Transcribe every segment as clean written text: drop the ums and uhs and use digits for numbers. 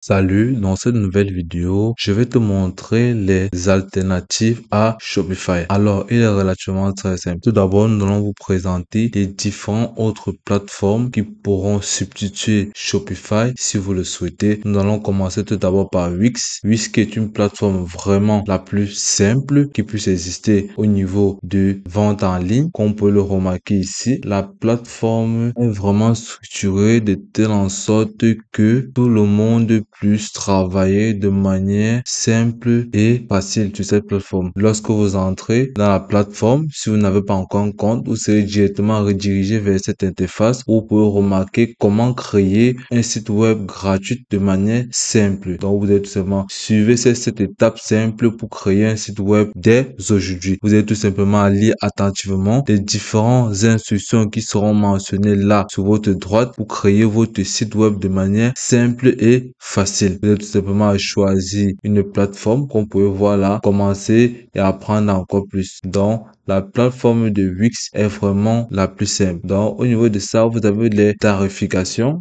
Salut, dans cette nouvelle vidéo, je vais te montrer les alternatives à Shopify. Alors, il est relativement très simple. Tout d'abord, nous allons vous présenter les différentes autres plateformes qui pourront substituer Shopify si vous le souhaitez. Nous allons commencer tout d'abord par Wix. Wix qui est une plateforme vraiment la plus simple qui puisse exister au niveau de vente en ligne. Comme on peut le remarquer ici, la plateforme est vraiment structurée de telle en sorte que tout le monde puisse travailler de manière simple et facile sur cette plateforme. Lorsque vous entrez dans la plateforme, si vous n'avez pas encore un compte, vous serez directement redirigé vers cette interface où vous pouvez remarquer comment créer un site web gratuit de manière simple. Donc, vous allez tout simplement suivre cette étape simple pour créer un site web dès aujourd'hui. Vous allez tout simplement lire attentivement les différentes instructions qui seront mentionnées là sur votre droite pour créer votre site web de manière simple et facile. Vous avez tout simplement choisir une plateforme qu'on peut voir là, commencer et apprendre encore plus. Donc, la plateforme de Wix est vraiment la plus simple. Donc, au niveau de ça, vous avez les tarifications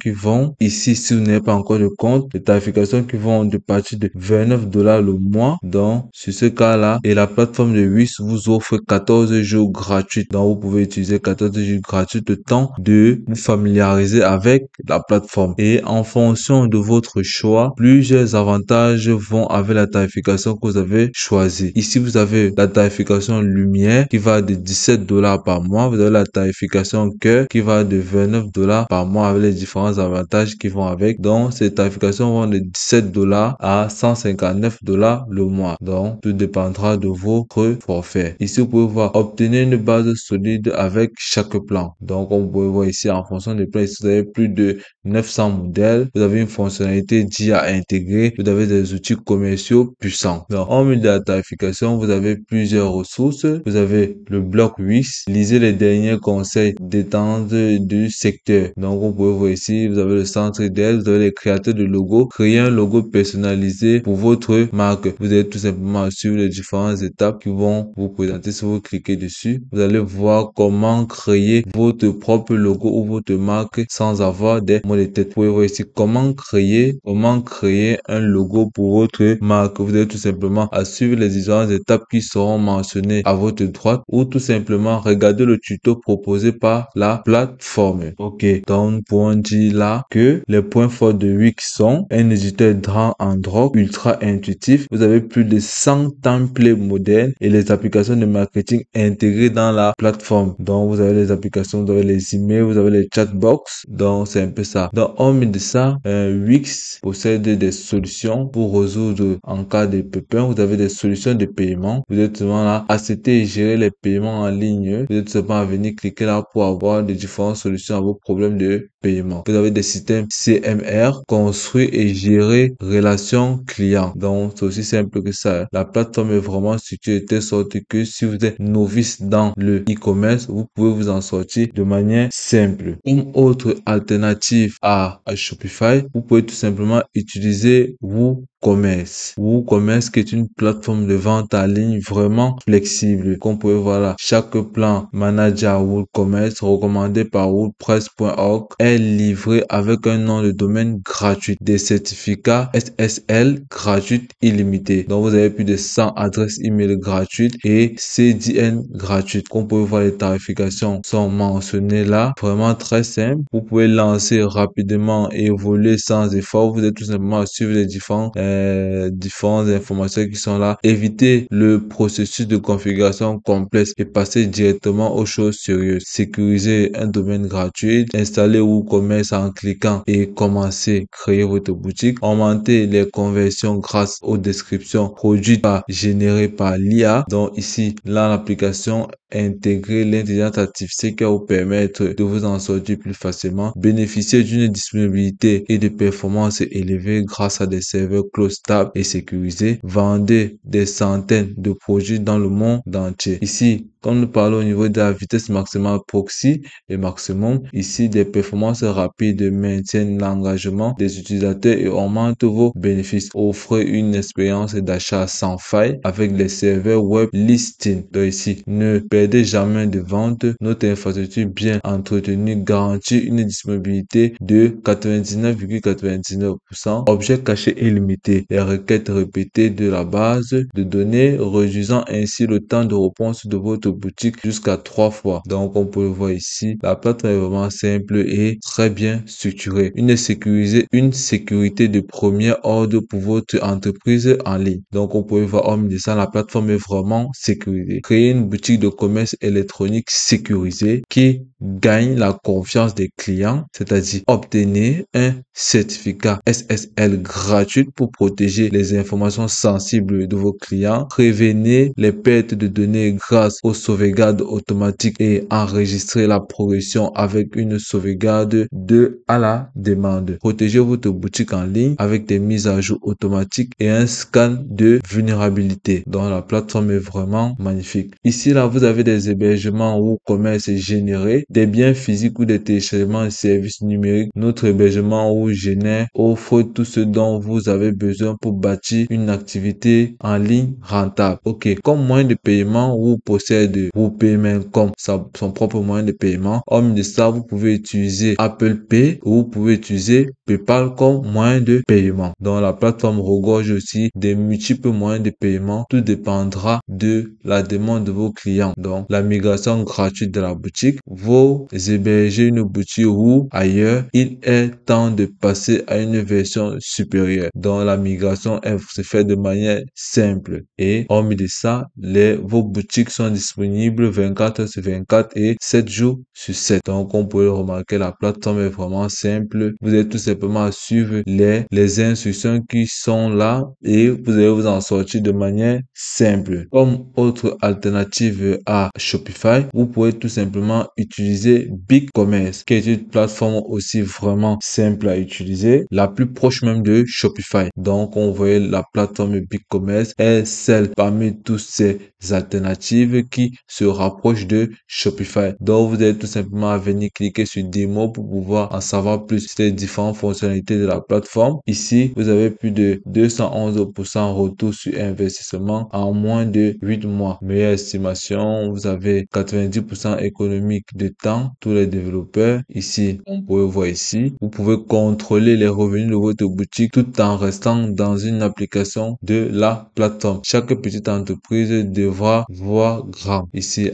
qui vont ici, si vous n'avez pas encore de compte, les tarifications qui vont de partir de $29 le mois. Donc, sur ce cas-là, et la plateforme de Wix vous offre 14 jours gratuits. Donc, vous pouvez utiliser 14 jours gratuits le temps de vous familiariser avec la plateforme. Et en fonction de votre choix, plusieurs avantages vont avec la tarification que vous avez choisie. Ici, vous avez la tarification lumière qui va de $17 par mois. Vous avez la tarification cœur qui va de $29 par mois avec les différents avantages qui vont avec. Donc, ces tarifications vont de $17 à $159 le mois. Donc, tout dépendra de votre forfait. Ici, vous pouvez voir obtenir une base solide avec chaque plan. Donc, on peut voir ici en fonction des plans, ici, vous avez plus de 900 modèles. Vous avez une fonctionnalité d'IA intégrée. Vous avez des outils commerciaux puissants. Donc, en milieu de la tarification, vous avez plusieurs ressources. Vous avez le bloc Wix. Lisez les derniers conseils d'étendre du secteur. Donc, vous pouvez voir ici, vous avez le centre d'aide, vous avez les créateurs de logos. Créer un logo personnalisé pour votre marque. Vous allez tout simplement suivre les différentes étapes qui vont vous présenter. Si vous cliquez dessus, vous allez voir comment créer votre propre logo ou votre marque sans avoir des mots de tête. Vous pouvez voir ici comment créer un logo pour votre marque. Vous allez tout simplement à suivre les différentes étapes qui seront mentionnées à votre droite ou tout simplement regarder le tuto proposé par la plateforme. Ok, donc nous pouvons dire là que les points forts de Wix sont un éditeur drag and drop ultra intuitif. Vous avez plus de 100 templates modernes et les applications de marketing intégrées dans la plateforme. Donc, vous avez les applications, vous avez les emails, vous avez les chatbox. Donc, c'est un peu ça. Donc, hormis de ça, Wix possède des solutions pour résoudre en cas de pépin. Vous avez des solutions de paiement. Vous êtes seulement là, accepter et gérer les paiements en ligne. Vous êtes seulement à venir cliquer là pour avoir des différentes solutions à vos problèmes de paiement. Vous avez des systèmes CMR, construire et gérer relations clients. Donc, c'est aussi simple que ça. La plateforme est vraiment structurée de telle sorte que si vous êtes novice dans le e-commerce, vous pouvez vous en sortir de manière simple. Une autre alternative à Shopify, vous pouvez tout simplement utiliser WooCommerce. WooCommerce qui est une plateforme de vente en ligne vraiment flexible. Comme vous pouvez voir là, chaque plan manager WooCommerce recommandé par WordPress.org est livré avec un nom de domaine gratuit, des certificats SSL gratuits illimités. Donc vous avez plus de 100 adresses email gratuites et CDN gratuites. Comme vous pouvez voir, les tarifications sont mentionnées là, vraiment très simple. Vous pouvez lancer rapidement et évoluer sans effort. Vous êtes tout simplement à suivre les différentes informations qui sont là. Évitez le processus de configuration complexe et passer directement aux choses sérieuses. Sécuriser un domaine gratuit, installer WooCommerce en cliquant et commencer à créer votre boutique. Augmenter les conversions grâce aux descriptions produites générées par l'IA. Donc ici, là, l'application intégrer l'intelligence artificielle qui va vous permettre de vous en sortir plus facilement, bénéficier d'une disponibilité et de performances élevées grâce à des serveurs cloud stables et sécurisés, vendez des centaines de produits dans le monde entier. Ici, Comme nous parlons au niveau de la vitesse maximale proxy et maximum, ici des performances rapides maintiennent l'engagement des utilisateurs et augmentent vos bénéfices. Offrez une expérience d'achat sans faille avec les serveurs web listing. Donc ici, ne perdez jamais de vente. Notre infrastructure bien entretenue garantit une disponibilité de 99,99%. Objets cachés illimités. Les requêtes répétées de la base de données, réduisant ainsi le temps de réponse de votre boutique jusqu'à 3 fois. Donc, on peut le voir ici. La plateforme est vraiment simple et très bien structurée. Une sécurité de premier ordre pour votre entreprise en ligne. Donc, on peut voir, hormis de ça, la plateforme est vraiment sécurisée. Créer une boutique de commerce électronique sécurisée qui gagne la confiance des clients, c'est-à-dire obtenir un certificat SSL gratuit pour protéger les informations sensibles de vos clients, prévenir les pertes de données grâce aux sauvegardes automatiques et enregistrer la progression avec une sauvegarde à la demande. Protéger votre boutique en ligne avec des mises à jour automatiques et un scan de vulnérabilité. Donc la plateforme est vraiment magnifique. Ici, là, vous avez des hébergements ou commerce générés, des biens physiques ou des téléchargements et services numériques. Notre hébergement ou génère offre tout ce dont vous avez besoin pour bâtir une activité en ligne rentable. Ok, comme moyen de paiement, vous possédez WooPayment comme son propre moyen de paiement. Hormis de ça, vous pouvez utiliser Apple Pay ou vous pouvez utiliser PayPal comme moyen de paiement. Donc la plateforme regorge aussi des multiples moyens de paiement. Tout dépendra de la demande de vos clients. Donc la migration gratuite de la boutique. Vous hébergez une boutique ou ailleurs, il est temps de passer à une version supérieure. Donc la migration elle se fait de manière simple. Et hormis de ça, vos boutiques sont disponibles 24 heures sur 24 et 7 jours sur 7. Donc on peut le remarquer, la plateforme est vraiment simple. Vous avez tout simplement à suivre les instructions qui sont là et vous allez vous en sortir de manière simple. Comme autre alternative à Shopify, vous pouvez tout simplement utiliser BigCommerce, qui est une plateforme aussi vraiment simple à utiliser, la plus proche même de Shopify. Donc, on voit la plateforme BigCommerce est celle parmi toutes ces alternatives qui se rapproche de Shopify. Donc, vous allez tout simplement venir cliquer sur démo pour pouvoir en savoir plus sur les différentes fonctionnalités de la plateforme. Ici, vous avez plus de 211% retour sur investissement en moins de 8 mois. Meilleure estimation, vous avez 90% économique de temps, tous les développeurs. Ici, on peut voir ici, vous pouvez contrôler les revenus de votre boutique tout en restant dans une application de la plateforme. Chaque petite entreprise devra voir grand. Ici,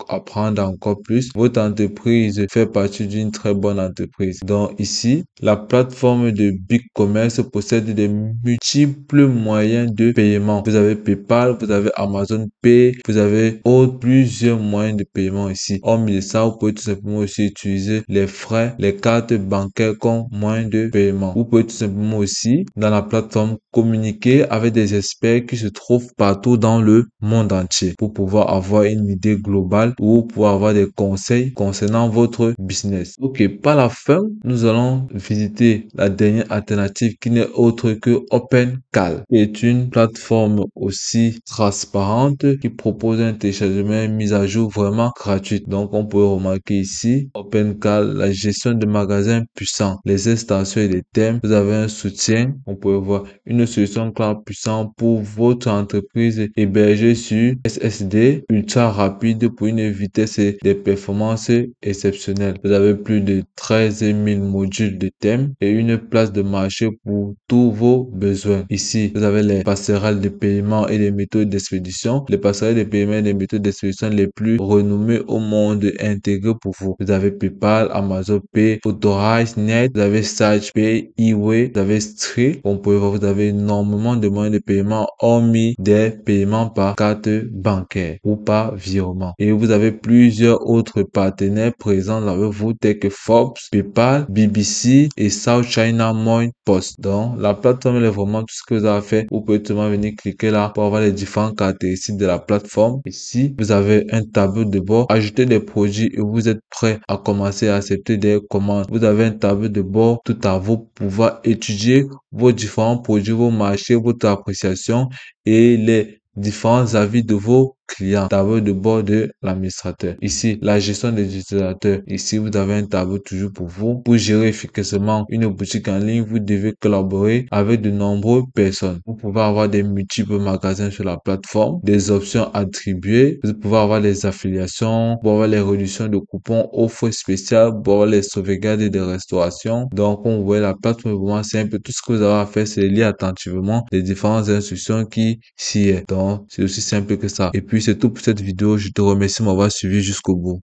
apprendre encore plus. Votre entreprise fait partie d'une très bonne entreprise. Donc ici, la plateforme de BigCommerce possède des multiples moyens de paiement. Vous avez PayPal, vous avez Amazon Pay, vous avez plusieurs moyens de paiement ici. Hormis de ça, vous pouvez tout simplement aussi utiliser les frais, les cartes bancaires comme moyen de paiement. Vous pouvez tout simplement aussi, dans la plateforme, communiquer avec des experts qui se trouvent partout dans le monde entier pour pouvoir avoir une idée globale ou pour avoir des conseils concernant votre business. Ok, par la fin, nous allons visiter la dernière alternative qui n'est autre que OpenCal, qui est une plateforme aussi transparente qui propose un téléchargement et une mise à jour vraiment gratuite. Donc, on peut remarquer ici, OpenCal, la gestion de magasins puissants, les extensions et les thèmes. Vous avez un soutien, on peut voir une solution cloud puissante pour votre entreprise hébergée sur SSD ultra rapide pour une vitesse et des performances exceptionnelles. Vous avez plus de 13 000 modules de thèmes et une place de marché pour tous vos besoins. Ici, vous avez les passerelles de paiement et les méthodes d'expédition. Les passerelles de paiement et les méthodes d'expédition les plus renommées au monde intégrées pour vous. Vous avez PayPal, Amazon Pay, Authorize Net, vous avez SagePay, eWay, vous avez Stripe. On peut voir, vous avez énormément de moyens de paiement hormis des paiements par carte bancaire ou par virement. Et vous avez plusieurs autres partenaires présents avec vous tels que Forbes, PayPal, BBC et South China Morning Post. Donc, la plateforme est vraiment tout ce que vous avez fait. Vous pouvez tout venir cliquer là pour avoir les différentes caractéristiques de la plateforme. Ici, vous avez un tableau de bord. Ajoutez des produits et vous êtes prêt à commencer à accepter des commandes. Vous avez un tableau de bord tout à vous pour pouvoir étudier vos différents produits, vos marchés, votre appréciation et les différents avis de vos clients, tableau de bord de l'administrateur. Ici, la gestion des utilisateurs. Ici, vous avez un tableau toujours pour vous. Pour gérer efficacement une boutique en ligne, vous devez collaborer avec de nombreuses personnes. Vous pouvez avoir des multiples magasins sur la plateforme, des options attribuées. Vous pouvez avoir les affiliations, vous pouvez avoir les réductions de coupons, offres spéciales, vous pouvez avoir les sauvegardes et des restaurations. Donc, on voit la plateforme est vraiment simple. Tout ce que vous avez à faire, c'est lire attentivement les différentes instructions qui s'y est. Donc, c'est aussi simple que ça. Et puis, c'est tout pour cette vidéo. Je te remercie de m'avoir suivi jusqu'au bout.